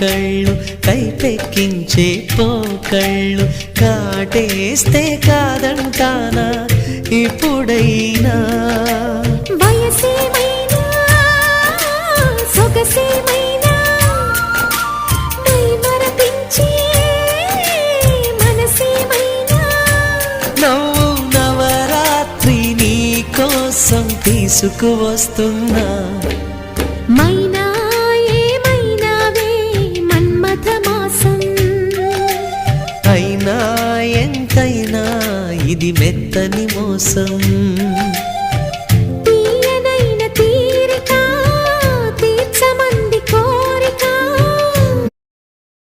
కళ్ళు కైపెక్కించే పోకళ్ళు కాటేస్తే కాదంటానా ఇప్పుడైనా వయసేమైనా సొగసేమైనా మరపించే మనసేమైనా నవ్వు నవరాత్రి నీ కోసం తీసుకువస్తున్నా మైనా ఏమైనావే మన్మథ మాసం అయినా ఎంతైనా ఇది మెత్తని మోసం